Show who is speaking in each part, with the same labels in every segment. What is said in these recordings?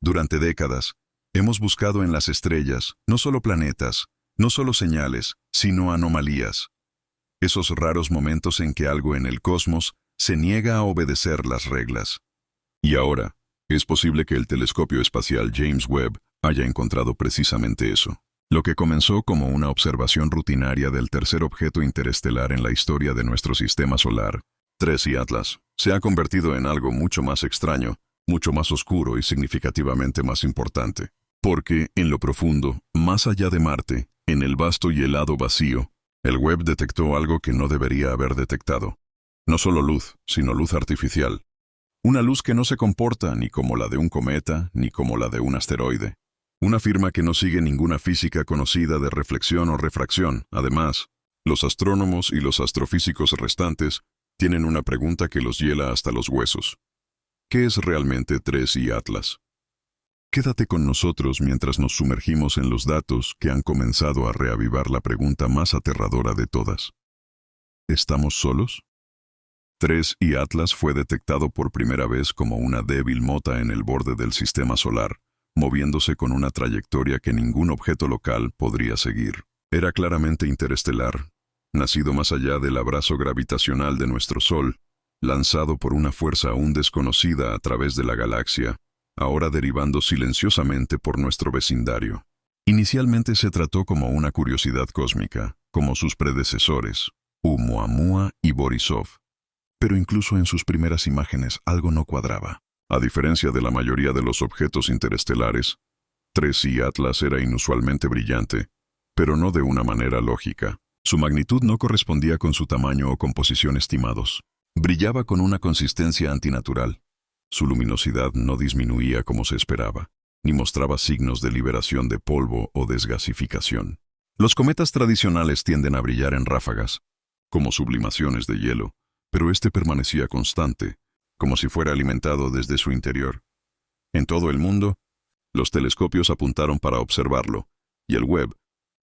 Speaker 1: Durante décadas, hemos buscado en las estrellas no solo planetas, no solo señales, sino anomalías. Esos raros momentos en que algo en el cosmos se niega a obedecer las reglas. Y ahora, es posible que el telescopio espacial James Webb haya encontrado precisamente eso. Lo que comenzó como una observación rutinaria del tercer objeto interestelar en la historia de nuestro sistema solar, 3I Atlas, se ha convertido en algo mucho más extraño, mucho más oscuro y significativamente más importante. Porque, en lo profundo, más allá de Marte, en el vasto y helado vacío, el Webb detectó algo que no debería haber detectado. No solo luz, sino luz artificial. Una luz que no se comporta ni como la de un cometa, ni como la de un asteroide. Una firma que no sigue ninguna física conocida de reflexión o refracción. Además, los astrónomos y los astrofísicos restantes tienen una pregunta que los hiela hasta los huesos. ¿Qué es realmente 3I Atlas? Quédate con nosotros mientras nos sumergimos en los datos que han comenzado a reavivar la pregunta más aterradora de todas. ¿Estamos solos? 3I Atlas fue detectado por primera vez como una débil mota en el borde del sistema solar, moviéndose con una trayectoria que ningún objeto local podría seguir. Era claramente interestelar, nacido más allá del abrazo gravitacional de nuestro Sol, lanzado por una fuerza aún desconocida a través de la galaxia, ahora derivando silenciosamente por nuestro vecindario. Inicialmente se trató como una curiosidad cósmica, como sus predecesores, Oumuamua y Borisov. Pero incluso en sus primeras imágenes algo no cuadraba. A diferencia de la mayoría de los objetos interestelares, 3I Atlas era inusualmente brillante, pero no de una manera lógica. Su magnitud no correspondía con su tamaño o composición estimados. Brillaba con una consistencia antinatural. Su luminosidad no disminuía como se esperaba, ni mostraba signos de liberación de polvo o desgasificación. Los cometas tradicionales tienden a brillar en ráfagas, como sublimaciones de hielo, pero este permanecía constante, como si fuera alimentado desde su interior. En todo el mundo, los telescopios apuntaron para observarlo, y el Webb,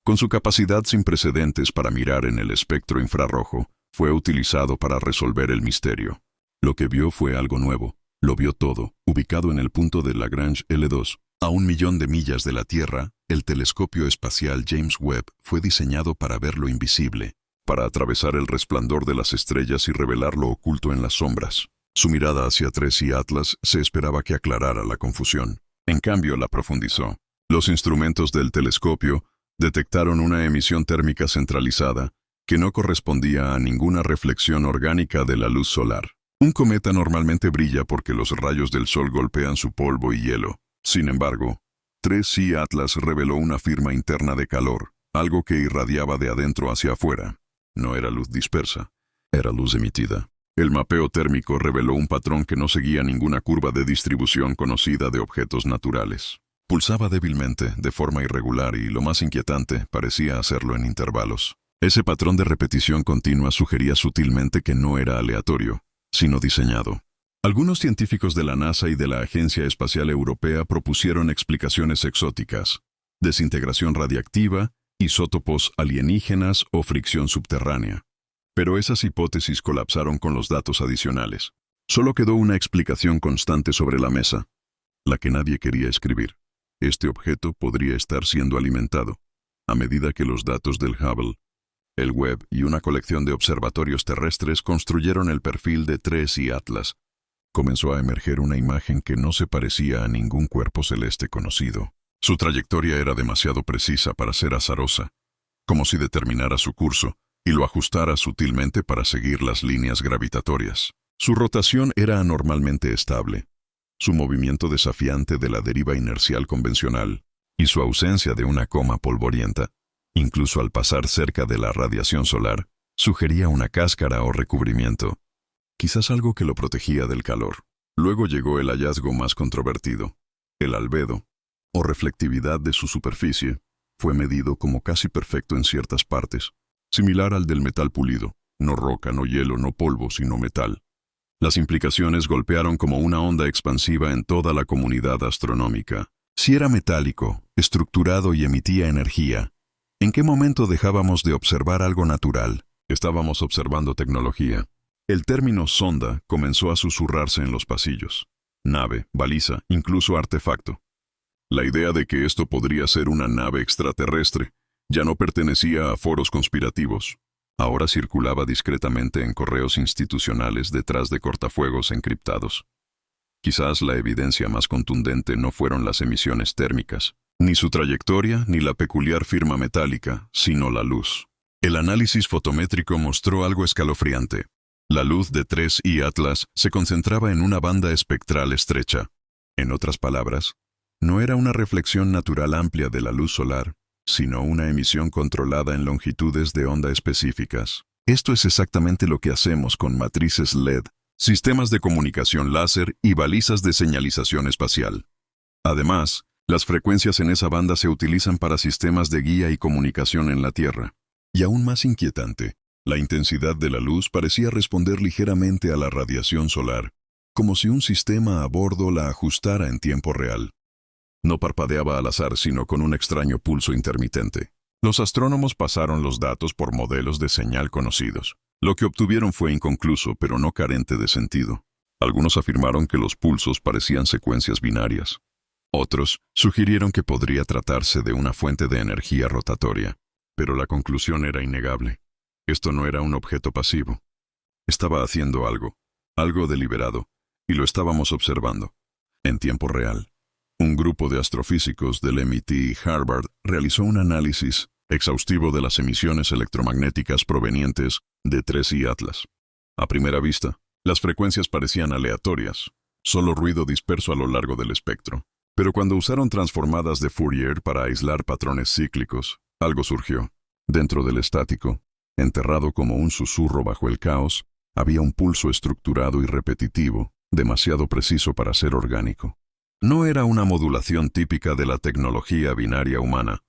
Speaker 1: con su capacidad sin precedentes para mirar en el espectro infrarrojo, fue utilizado para resolver el misterio. Lo que vio fue algo nuevo. Lo vio todo, ubicado en el punto de Lagrange L2. A 1.000.000 de millas de la Tierra, el telescopio espacial James Webb fue diseñado para ver lo invisible, para atravesar el resplandor de las estrellas y revelar lo oculto en las sombras. Su mirada hacia 3I Atlas se esperaba que aclarara la confusión. En cambio, la profundizó. Los instrumentos del telescopio detectaron una emisión térmica centralizada que no correspondía a ninguna reflexión orgánica de la luz solar. Un cometa normalmente brilla porque los rayos del Sol golpean su polvo y hielo. Sin embargo, 3I Atlas reveló una firma interna de calor, algo que irradiaba de adentro hacia afuera. No era luz dispersa, era luz emitida. El mapeo térmico reveló un patrón que no seguía ninguna curva de distribución conocida de objetos naturales. Pulsaba débilmente, de forma irregular y, lo más inquietante, parecía hacerlo en intervalos. Ese patrón de repetición continua sugería sutilmente que no era aleatorio, sino diseñado. Algunos científicos de la NASA y de la Agencia Espacial Europea propusieron explicaciones exóticas: desintegración radiactiva, isótopos alienígenas o fricción subterránea. Pero esas hipótesis colapsaron con los datos adicionales. Solo quedó una explicación constante sobre la mesa, la que nadie quería escribir. Este objeto podría estar siendo alimentado, a medida que los datos del Hubble, el Webb y una colección de observatorios terrestres construyeron el perfil de 3I Atlas. Comenzó a emerger una imagen que no se parecía a ningún cuerpo celeste conocido. Su trayectoria era demasiado precisa para ser azarosa, como si determinara su curso y lo ajustara sutilmente para seguir las líneas gravitatorias. Su rotación era anormalmente estable, su movimiento desafiante de la deriva inercial convencional y su ausencia de una coma polvorienta, incluso al pasar cerca de la radiación solar, sugería una cáscara o recubrimiento, quizás algo que lo protegía del calor. Luego llegó el hallazgo más controvertido. El albedo, o reflectividad de su superficie, fue medido como casi perfecto en ciertas partes, similar al del metal pulido, no roca, no hielo, no polvo, sino metal. Las implicaciones golpearon como una onda expansiva en toda la comunidad astronómica. Si era metálico, estructurado y emitía energía, ¿en qué momento dejábamos de observar algo natural? Estábamos observando tecnología. El término sonda comenzó a susurrarse en los pasillos. Nave, baliza, incluso artefacto. La idea de que esto podría ser una nave extraterrestre ya no pertenecía a foros conspirativos. Ahora circulaba discretamente en correos institucionales detrás de cortafuegos encriptados. Quizás la evidencia más contundente no fueron las emisiones térmicas, ni su trayectoria, ni la peculiar firma metálica, sino la luz. El análisis fotométrico mostró algo escalofriante. La luz de 3I Atlas se concentraba en una banda espectral estrecha. En otras palabras, no era una reflexión natural amplia de la luz solar, sino una emisión controlada en longitudes de onda específicas. Esto es exactamente lo que hacemos con matrices LED, sistemas de comunicación láser y balizas de señalización espacial. Además, las frecuencias en esa banda se utilizan para sistemas de guía y comunicación en la Tierra. Y aún más inquietante, la intensidad de la luz parecía responder ligeramente a la radiación solar, como si un sistema a bordo la ajustara en tiempo real. No parpadeaba al azar, sino con un extraño pulso intermitente. Los astrónomos pasaron los datos por modelos de señal conocidos. Lo que obtuvieron fue inconcluso, pero no carente de sentido. Algunos afirmaron que los pulsos parecían secuencias binarias. Otros sugirieron que podría tratarse de una fuente de energía rotatoria. Pero la conclusión era innegable. Esto no era un objeto pasivo. Estaba haciendo algo deliberado, y lo estábamos observando, en tiempo real. Un grupo de astrofísicos del MIT y Harvard realizó un análisis exhaustivo de las emisiones electromagnéticas provenientes de 3I Atlas. A primera vista, las frecuencias parecían aleatorias, solo ruido disperso a lo largo del espectro. Pero cuando usaron transformadas de Fourier para aislar patrones cíclicos, algo surgió. Dentro del estático, enterrado como un susurro bajo el caos, había un pulso estructurado y repetitivo, demasiado preciso para ser orgánico. No era una modulación típica de la tecnología binaria humana,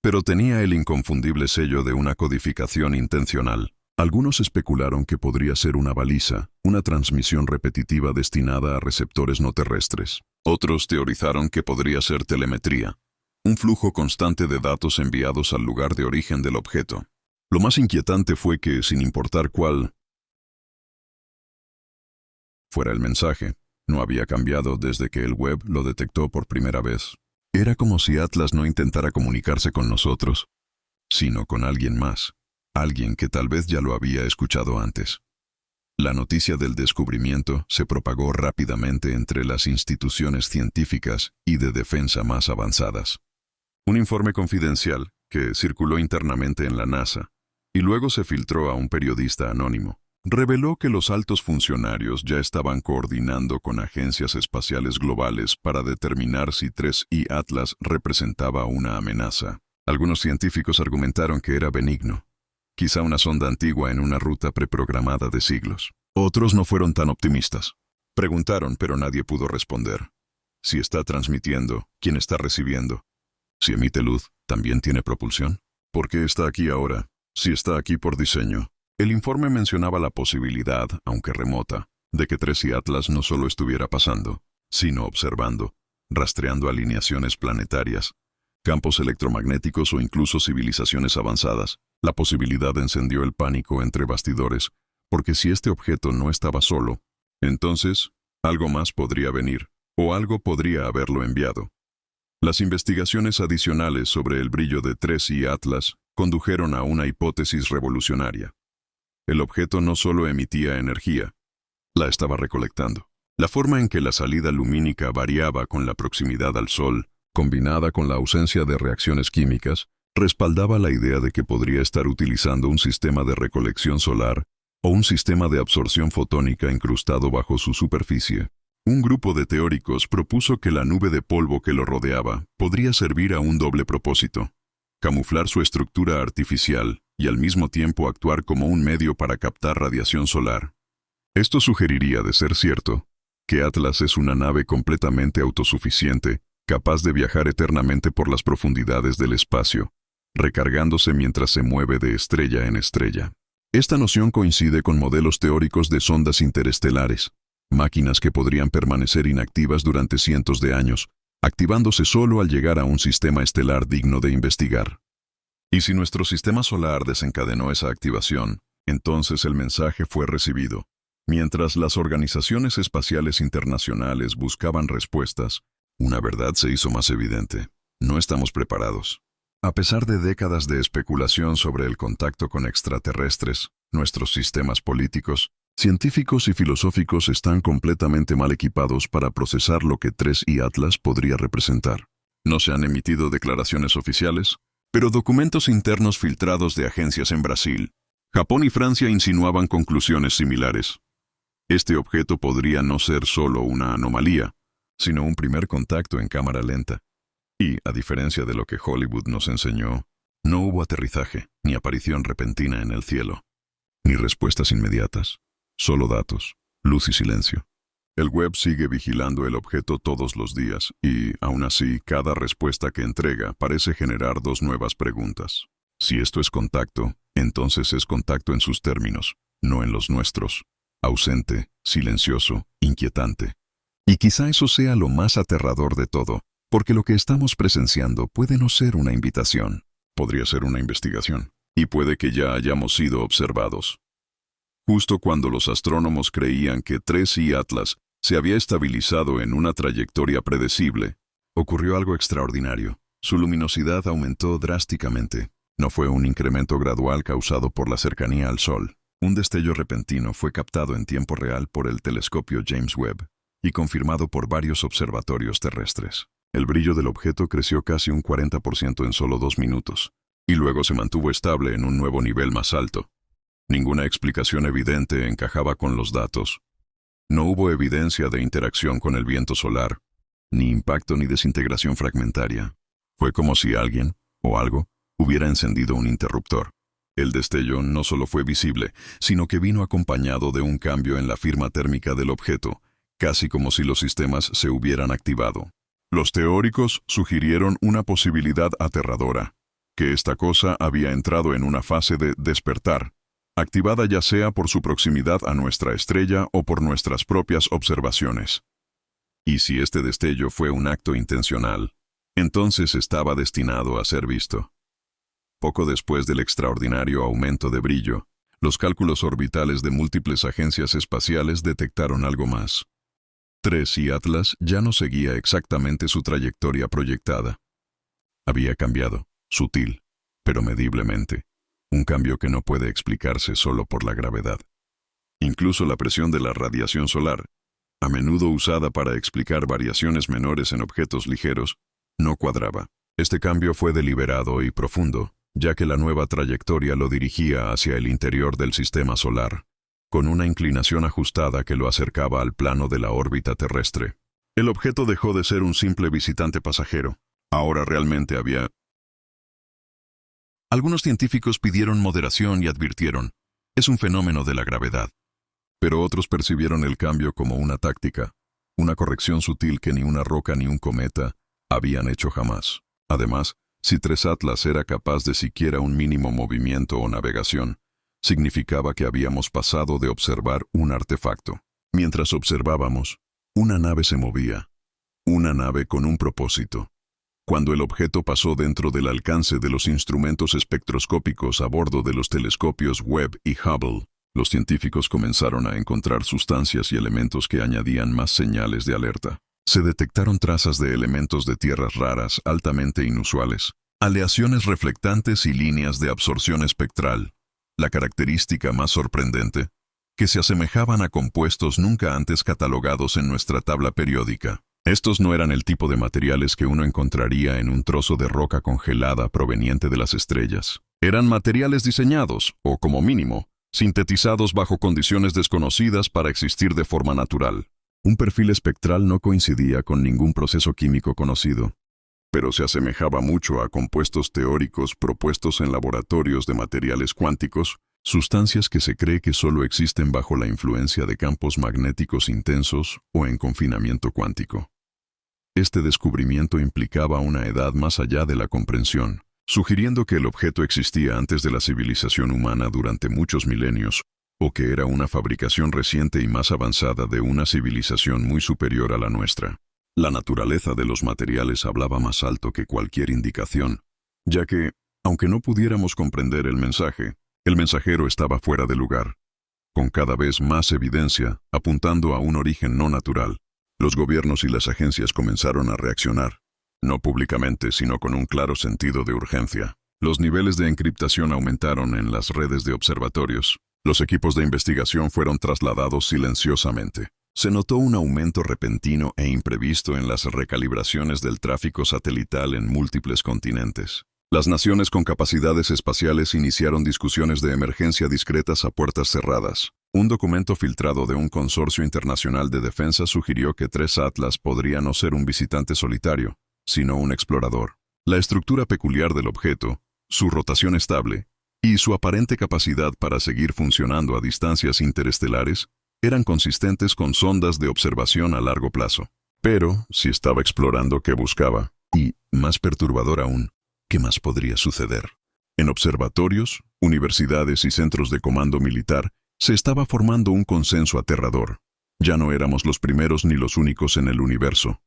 Speaker 1: pero tenía el inconfundible sello de una codificación intencional. Algunos especularon que podría ser una baliza, una transmisión repetitiva destinada a receptores no terrestres. Otros teorizaron que podría ser telemetría, un flujo constante de datos enviados al lugar de origen del objeto. Lo más inquietante fue que, sin importar cuál fuera el mensaje, no había cambiado desde que el web lo detectó por primera vez. Era como si Atlas no intentara comunicarse con nosotros, sino con alguien más, alguien que tal vez ya lo había escuchado antes. La noticia del descubrimiento se propagó rápidamente entre las instituciones científicas y de defensa más avanzadas. Un informe confidencial que circuló internamente en la NASA y luego se filtró a un periodista anónimo, reveló que los altos funcionarios ya estaban coordinando con agencias espaciales globales para determinar si 3I Atlas representaba una amenaza. Algunos científicos argumentaron que era benigno, quizá una sonda antigua en una ruta preprogramada de siglos. Otros no fueron tan optimistas. Preguntaron, pero nadie pudo responder. Si está transmitiendo, ¿quién está recibiendo? Si emite luz, ¿también tiene propulsión? ¿Por qué está aquí ahora? Si está aquí por diseño. El informe mencionaba la posibilidad, aunque remota, de que 3I Atlas no solo estuviera pasando, sino observando, rastreando alineaciones planetarias, campos electromagnéticos o incluso civilizaciones avanzadas. La posibilidad encendió el pánico entre bastidores, porque si este objeto no estaba solo, entonces algo más podría venir, o algo podría haberlo enviado. Las investigaciones adicionales sobre el brillo de 3I Atlas condujeron a una hipótesis revolucionaria. El objeto no solo emitía energía, la estaba recolectando. La forma en que la salida lumínica variaba con la proximidad al Sol, combinada con la ausencia de reacciones químicas, respaldaba la idea de que podría estar utilizando un sistema de recolección solar o un sistema de absorción fotónica incrustado bajo su superficie. Un grupo de teóricos propuso que la nube de polvo que lo rodeaba podría servir a un doble propósito: camuflar su estructura artificial y al mismo tiempo actuar como un medio para captar radiación solar. Esto sugeriría, de ser cierto, que Atlas es una nave completamente autosuficiente, capaz de viajar eternamente por las profundidades del espacio, recargándose mientras se mueve de estrella en estrella. Esta noción coincide con modelos teóricos de sondas interestelares, máquinas que podrían permanecer inactivas durante cientos de años, activándose solo al llegar a un sistema estelar digno de investigar. Y si nuestro sistema solar desencadenó esa activación, entonces el mensaje fue recibido. Mientras las organizaciones espaciales internacionales buscaban respuestas, Una verdad se hizo más evidente. No estamos preparados. A pesar de décadas de especulación sobre el contacto con extraterrestres, nuestros sistemas políticos, científicos y filosóficos están completamente mal equipados para procesar lo que 3I Atlas podría representar. No se han emitido declaraciones oficiales, pero documentos internos filtrados de agencias en Brasil, Japón y Francia insinuaban conclusiones similares. Este objeto podría no ser solo una anomalía, sino un primer contacto en cámara lenta. Y, a diferencia de lo que Hollywood nos enseñó, no hubo aterrizaje ni aparición repentina en el cielo, ni respuestas inmediatas, solo datos, luz y silencio. El web sigue vigilando el objeto todos los días y, aún así, cada respuesta que entrega parece generar dos nuevas preguntas. Si esto es contacto, entonces es contacto en sus términos, no en los nuestros. Ausente, silencioso, inquietante. Y quizá eso sea lo más aterrador de todo, porque lo que estamos presenciando puede no ser una invitación. Podría ser una investigación, y puede que ya hayamos sido observados. Justo cuando los astrónomos creían que 3I Atlas se había estabilizado en una trayectoria predecible, ocurrió algo extraordinario. Su luminosidad aumentó drásticamente. No fue un incremento gradual causado por la cercanía al Sol. Un destello repentino fue captado en tiempo real por el telescopio James Webb y confirmado por varios observatorios terrestres. El brillo del objeto creció casi un 40% en solo 2 minutos, y luego se mantuvo estable en un nuevo nivel más alto. Ninguna explicación evidente encajaba con los datos. No hubo evidencia de interacción con el viento solar, ni impacto ni desintegración fragmentaria. Fue como si alguien, o algo, hubiera encendido un interruptor. El destello no solo fue visible, sino que vino acompañado de un cambio en la firma térmica del objeto, casi como si los sistemas se hubieran activado. Los teóricos sugirieron una posibilidad aterradora, que esta cosa había entrado en una fase de despertar, activada ya sea por su proximidad a nuestra estrella o por nuestras propias observaciones. Y si este destello fue un acto intencional, entonces estaba destinado a ser visto. Poco después del extraordinario aumento de brillo, los cálculos orbitales de múltiples agencias espaciales detectaron algo más. 3I Atlas ya no seguía exactamente su trayectoria proyectada. Había cambiado, sutil, pero mediblemente. Un cambio que no puede explicarse solo por la gravedad. Incluso la presión de la radiación solar, a menudo usada para explicar variaciones menores en objetos ligeros, no cuadraba. Este cambio fue deliberado y profundo, ya que la nueva trayectoria lo dirigía hacia el interior del sistema solar, con una inclinación ajustada que lo acercaba al plano de la órbita terrestre. El objeto dejó de ser un simple visitante pasajero. Ahora realmente había... Algunos científicos pidieron moderación y advirtieron, es un fenómeno de la gravedad. Pero otros percibieron el cambio como una táctica, una corrección sutil que ni una roca ni un cometa habían hecho jamás. Además, si 3 Atlas era capaz de siquiera un mínimo movimiento o navegación, significaba que habíamos pasado de observar un artefacto. Mientras observábamos, una nave se movía, una nave con un propósito. Cuando el objeto pasó dentro del alcance de los instrumentos espectroscópicos a bordo de los telescopios Webb y Hubble, los científicos comenzaron a encontrar sustancias y elementos que añadían más señales de alerta. Se detectaron trazas de elementos de tierras raras altamente inusuales, aleaciones reflectantes y líneas de absorción espectral. La característica más sorprendente, que se asemejaban a compuestos nunca antes catalogados en nuestra tabla periódica. Estos no eran el tipo de materiales que uno encontraría en un trozo de roca congelada proveniente de las estrellas. Eran materiales diseñados, o como mínimo, sintetizados bajo condiciones desconocidas para existir de forma natural. Un perfil espectral no coincidía con ningún proceso químico conocido, pero se asemejaba mucho a compuestos teóricos propuestos en laboratorios de materiales cuánticos, sustancias que se cree que solo existen bajo la influencia de campos magnéticos intensos o en confinamiento cuántico. Este descubrimiento implicaba una edad más allá de la comprensión, sugiriendo que el objeto existía antes de la civilización humana durante muchos milenios, o que era una fabricación reciente y más avanzada de una civilización muy superior a la nuestra. La naturaleza de los materiales hablaba más alto que cualquier indicación, ya que, aunque no pudiéramos comprender el mensajero estaba fuera de lugar, con cada vez más evidencia apuntando a un origen no natural. Los gobiernos y las agencias comenzaron a reaccionar, no públicamente, sino con un claro sentido de urgencia. Los niveles de encriptación aumentaron en las redes de observatorios. Los equipos de investigación fueron trasladados silenciosamente. Se notó un aumento repentino e imprevisto en las recalibraciones del tráfico satelital en múltiples continentes. Las naciones con capacidades espaciales iniciaron discusiones de emergencia discretas a puertas cerradas. Un documento filtrado de un consorcio internacional de defensa sugirió que 3 Atlas podría no ser un visitante solitario, sino un explorador. La estructura peculiar del objeto, su rotación estable y su aparente capacidad para seguir funcionando a distancias interestelares eran consistentes con sondas de observación a largo plazo. Pero, si estaba explorando, ¿qué buscaba? Y, más perturbador aún, ¿qué más podría suceder? En observatorios, universidades y centros de comando militar se estaba formando un consenso aterrador. Ya no éramos los primeros ni los únicos en el universo.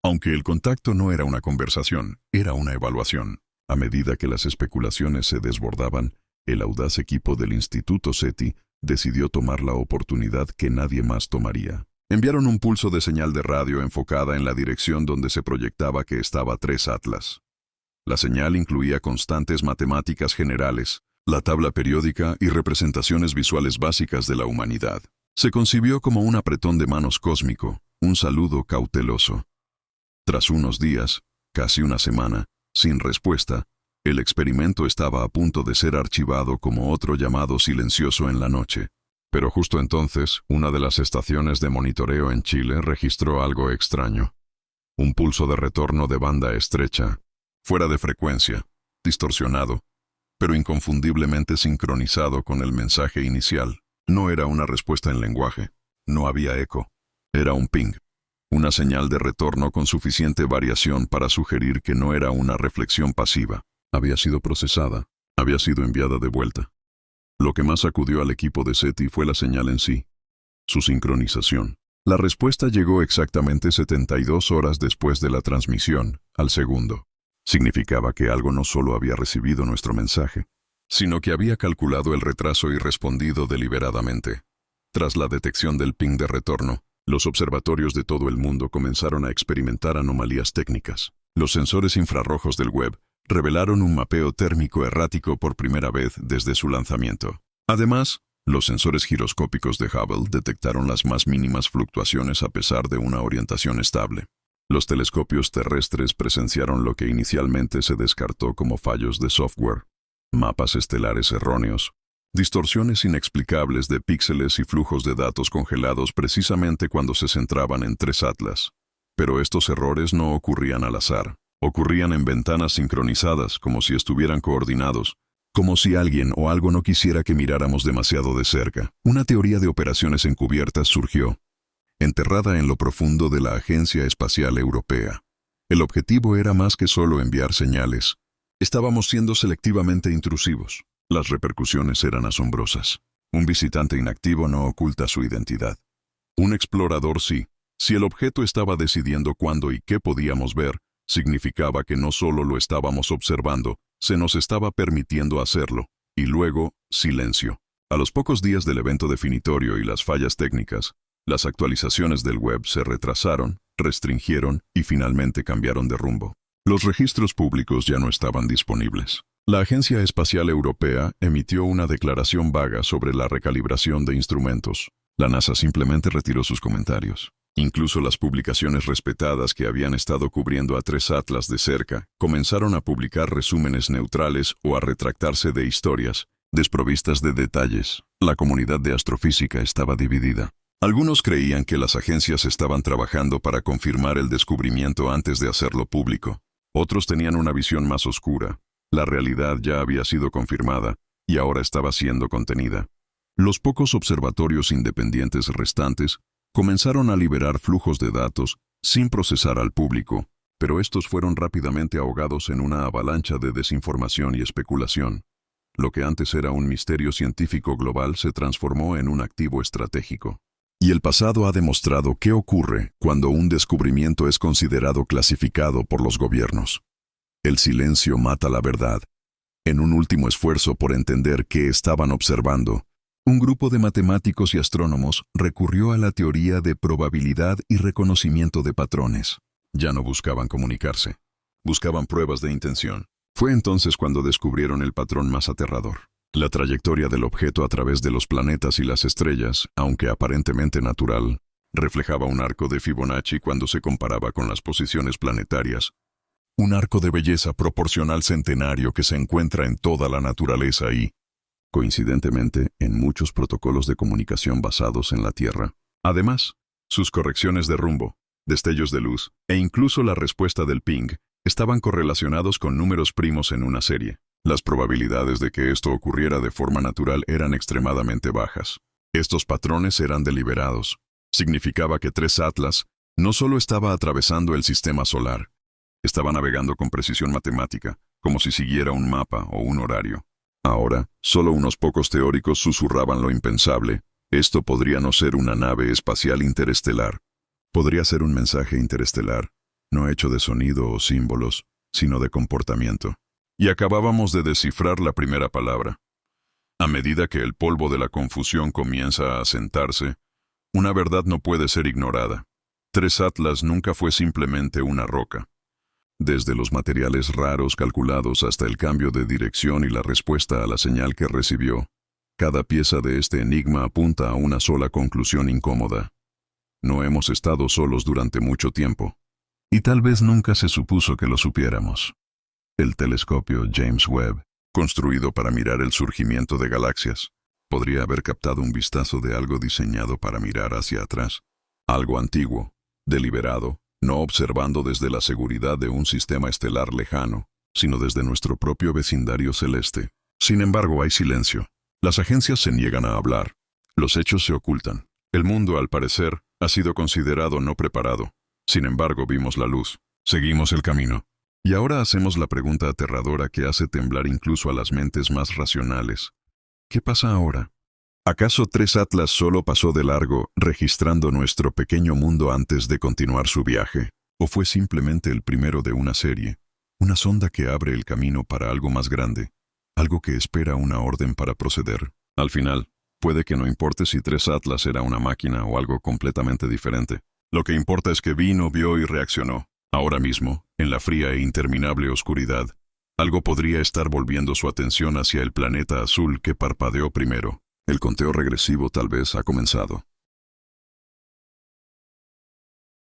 Speaker 1: Aunque el contacto no era una conversación, era una evaluación. A medida que las especulaciones se desbordaban, el audaz equipo del Instituto SETI decidió tomar la oportunidad que nadie más tomaría. Enviaron un pulso de señal de radio enfocada en la dirección donde se proyectaba que estaba 3 Atlas. La señal incluía constantes matemáticas generales, la tabla periódica y representaciones visuales básicas de la humanidad. Se concibió como un apretón de manos cósmico, un saludo cauteloso. Tras unos días, casi una semana, sin respuesta, el experimento estaba a punto de ser archivado como otro llamado silencioso en la noche. Pero justo entonces, una de las estaciones de monitoreo en Chile registró algo extraño. Un pulso de retorno de banda estrecha, fuera de frecuencia, distorsionado, pero inconfundiblemente sincronizado con el mensaje inicial. No era una respuesta en lenguaje, no había eco, era un ping. Una señal de retorno con suficiente variación para sugerir que no era una reflexión pasiva. Había sido procesada, había sido enviada de vuelta. Lo que más sacudió al equipo de SETI fue la señal en sí, su sincronización. La respuesta llegó exactamente 72 horas después de la transmisión, al segundo. Significaba que algo no solo había recibido nuestro mensaje, sino que había calculado el retraso y respondido deliberadamente. Tras la detección del ping de retorno, los observatorios de todo el mundo comenzaron a experimentar anomalías técnicas. Los sensores infrarrojos del web revelaron un mapeo térmico errático por primera vez desde su lanzamiento. Además, los sensores giroscópicos de Hubble detectaron las más mínimas fluctuaciones a pesar de una orientación estable. Los telescopios terrestres presenciaron lo que inicialmente se descartó como fallos de software, mapas estelares erróneos, distorsiones inexplicables de píxeles y flujos de datos congelados precisamente cuando se centraban en 3 Atlas. Pero estos errores no ocurrían al azar. Ocurrían en ventanas sincronizadas, como si estuvieran coordinados, como si alguien o algo no quisiera que miráramos demasiado de cerca. Una teoría de operaciones encubiertas surgió, enterrada en lo profundo de la Agencia Espacial Europea. El objetivo era más que solo enviar señales. Estábamos siendo selectivamente intrusivos. Las repercusiones eran asombrosas. Un visitante inactivo no oculta su identidad. Un explorador sí. Si el objeto estaba decidiendo cuándo y qué podíamos ver, significaba que no solo lo estábamos observando, se nos estaba permitiendo hacerlo. Y luego, silencio. A los pocos días del evento definitorio y las fallas técnicas, las actualizaciones del web se retrasaron, restringieron y finalmente cambiaron de rumbo. Los registros públicos ya no estaban disponibles. La Agencia Espacial Europea emitió una declaración vaga sobre la recalibración de instrumentos. La NASA simplemente retiró sus comentarios. Incluso las publicaciones respetadas que habían estado cubriendo a 3 Atlas de cerca comenzaron a publicar resúmenes neutrales o a retractarse de historias, desprovistas de detalles. La comunidad de astrofísica estaba dividida. Algunos creían que las agencias estaban trabajando para confirmar el descubrimiento antes de hacerlo público. Otros tenían una visión más oscura. La realidad ya había sido confirmada y ahora estaba siendo contenida. Los pocos observatorios independientes restantes comenzaron a liberar flujos de datos sin procesar al público, pero estos fueron rápidamente ahogados en una avalancha de desinformación y especulación. Lo que antes era un misterio científico global se transformó en un activo estratégico. Y el pasado ha demostrado qué ocurre cuando un descubrimiento es considerado clasificado por los gobiernos. El silencio mata la verdad. En un último esfuerzo por entender qué estaban observando, Un grupo de matemáticos y astrónomos recurrió a la teoría de probabilidad y reconocimiento de patrones. Ya no buscaban comunicarse, buscaban pruebas de intención. Fue entonces cuando descubrieron el patrón más aterrador. La trayectoria del objeto a través de los planetas y las estrellas, aunque aparentemente natural, reflejaba un arco de Fibonacci cuando se comparaba con las posiciones planetarias. Un arco de belleza proporcional centenario que se encuentra en toda la naturaleza y, coincidentemente, en muchos protocolos de comunicación basados en la Tierra. Además, sus correcciones de rumbo, destellos de luz e incluso la respuesta del ping estaban correlacionados con números primos en una serie. Las probabilidades de que esto ocurriera de forma natural eran extremadamente bajas. Estos patrones eran deliberados. Significaba que 3 Atlas no solo estaba atravesando el sistema solar, estaba navegando con precisión matemática, como si siguiera un mapa o un horario. Ahora, solo unos pocos teóricos susurraban lo impensable. Esto podría no ser una nave espacial interestelar. Podría ser un mensaje interestelar, no hecho de sonido o símbolos, sino de comportamiento. Y acabábamos de descifrar la primera palabra. A medida que el polvo de la confusión comienza a asentarse, una verdad no puede ser ignorada. 3 Atlas nunca fue simplemente una roca. Desde los materiales raros calculados hasta el cambio de dirección y la respuesta a la señal que recibió, cada pieza de este enigma apunta a una sola conclusión incómoda. No hemos estado solos durante mucho tiempo. Y tal vez nunca se supuso que lo supiéramos. El telescopio James Webb, construido para mirar el surgimiento de galaxias, podría haber captado un vistazo de algo diseñado para mirar hacia atrás. Algo antiguo, deliberado, no observando desde la seguridad de un sistema estelar lejano, sino desde nuestro propio vecindario celeste. Sin embargo, hay silencio. Las agencias se niegan a hablar. Los hechos se ocultan. El mundo, al parecer, ha sido considerado no preparado. Sin embargo, vimos la luz. Seguimos el camino. Y ahora hacemos la pregunta aterradora que hace temblar incluso a las mentes más racionales. ¿Qué pasa ahora? ¿Acaso 3 Atlas solo pasó de largo, registrando nuestro pequeño mundo antes de continuar su viaje? ¿O fue simplemente el primero de una serie? Una sonda que abre el camino para algo más grande, algo que espera una orden para proceder. Al final, puede que no importe si 3 Atlas era una máquina o algo completamente diferente. Lo que importa es que vino, vio y reaccionó. Ahora mismo, en la fría e interminable oscuridad, algo podría estar volviendo su atención hacia el planeta azul que parpadeó primero. El conteo regresivo tal vez ha comenzado.